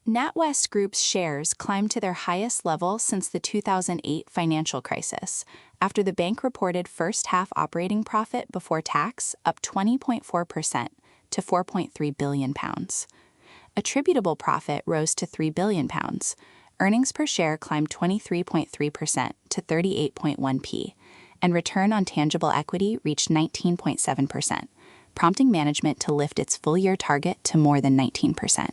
NatWest Group's shares climbed to their highest level since the 2008 financial crisis, after the bank reported first-half operating profit before tax up 20.4% to £4.3 billion. Attributable profit rose to £3 billion. Earnings per share climbed 23.3% to 38.1p, and return on tangible equity reached 19.7%, prompting management to lift its full-year target to more than 19%.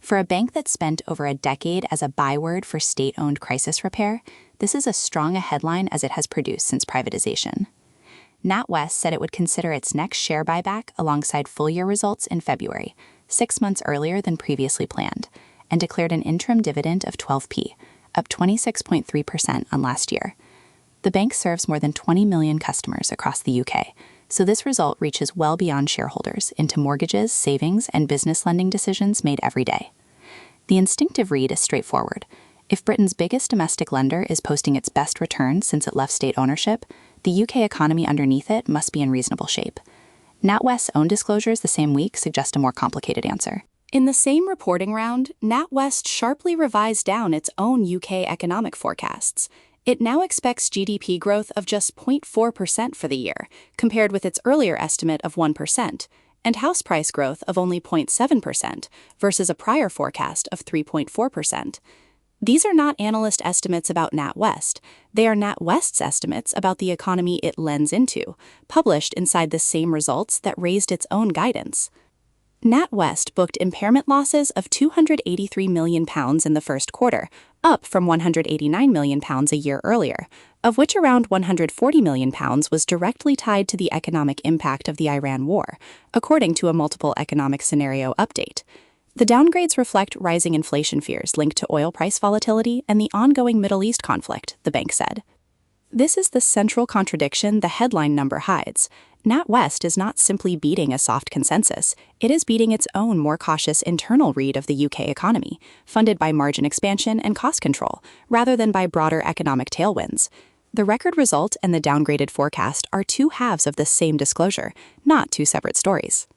For a bank that spent over a decade as a byword for state-owned crisis repair, this is as strong a headline as it has produced since privatization. NatWest said it would consider its next share buyback alongside full-year results in February, 6 months earlier than previously planned, and declared an interim dividend of 12p, up 26.3% on last year. The bank serves more than 20 million customers across the UK, so this result reaches well beyond shareholders into mortgages, savings, and business lending decisions made every day. The instinctive read is straightforward. If Britain's biggest domestic lender is posting its best return since it left state ownership, the UK economy underneath it must be in reasonable shape. NatWest's own disclosures the same week suggest a more complicated answer. In the same reporting round, NatWest sharply revised down its own UK economic forecasts. It now expects GDP growth of just 0.4% for the year, compared with its earlier estimate of 1%, and house price growth of only 0.7% versus a prior forecast of 3.4%. These are not analyst estimates about NatWest. They are NatWest's estimates about the economy it lends into, published inside the same results that raised its own guidance. NatWest booked impairment losses of £283 million in the first quarter, up from £189 million a year earlier, of which around £140 million was directly tied to the economic impact of the Iran war, according to a multiple economic scenario update. The downgrades reflect rising inflation fears linked to oil price volatility and the ongoing Middle East conflict, the bank said. This is the central contradiction the headline number hides. NatWest is not simply beating a soft consensus, it is beating its own more cautious internal read of the UK economy, funded by margin expansion and cost control, rather than by broader economic tailwinds. The record result and the downgraded forecast are two halves of the same disclosure, not two separate stories.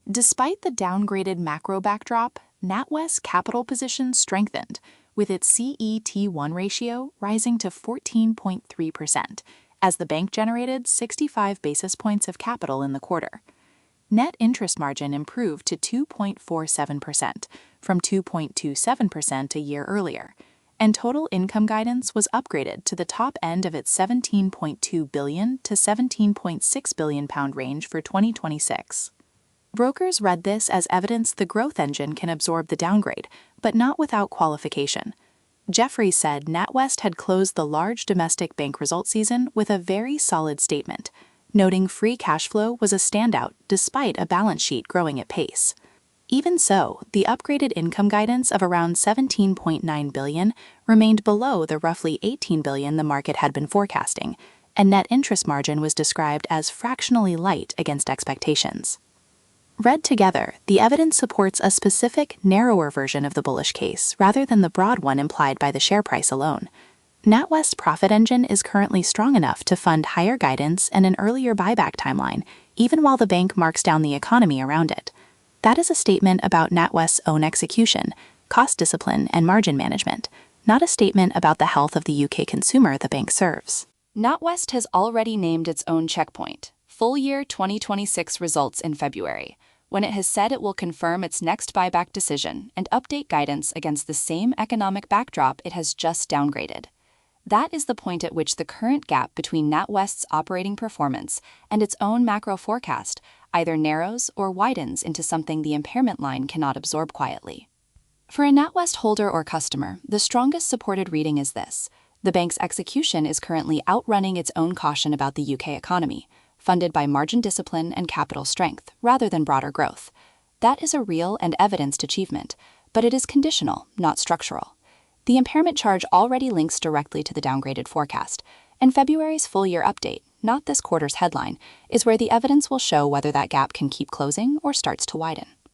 Despite the downgraded macro backdrop, NatWest's capital position strengthened, with its CET1 ratio rising to 14.3%, as the bank generated 65 basis points of capital in the quarter. Net interest margin improved to 2.47% from 2.27% a year earlier, and total income guidance was upgraded to the top end of its £17.2 billion to £17.6 billion range for 2026. Brokers read this as evidence the growth engine can absorb the downgrade, but not without qualification. Jefferies said NatWest had closed the large domestic bank result season with a very solid statement, noting free cash flow was a standout despite a balance sheet growing at pace. Even so, the upgraded income guidance of around £17.9 billion remained below the roughly $18 billion the market had been forecasting, and net interest margin was described as fractionally light against expectations. Read together, the evidence supports a specific, narrower version of the bullish case rather than the broad one implied by the share price alone. NatWest's profit engine is currently strong enough to fund higher guidance and an earlier buyback timeline, even while the bank marks down the economy around it. That is a statement about NatWest's own execution, cost discipline, and margin management, not a statement about the health of the UK consumer the bank serves. NatWest has already named its own checkpoint, full-year 2026 results in February, when it has said it will confirm its next buyback decision and update guidance against the same economic backdrop it has just downgraded. That is the point at which the current gap between NatWest's operating performance and its own macro forecast either narrows or widens into something the impairment line cannot absorb quietly. For a NatWest holder or customer, the strongest supported reading is this: the bank's execution is currently outrunning its own caution about the UK economy, funded by margin discipline and capital strength, rather than broader growth. That is a real and evidenced achievement, but it is conditional, not structural. The impairment charge already links directly to the downgraded forecast, and February's full-year update, not this quarter's headline, is where the evidence will show whether that gap can keep closing or starts to widen.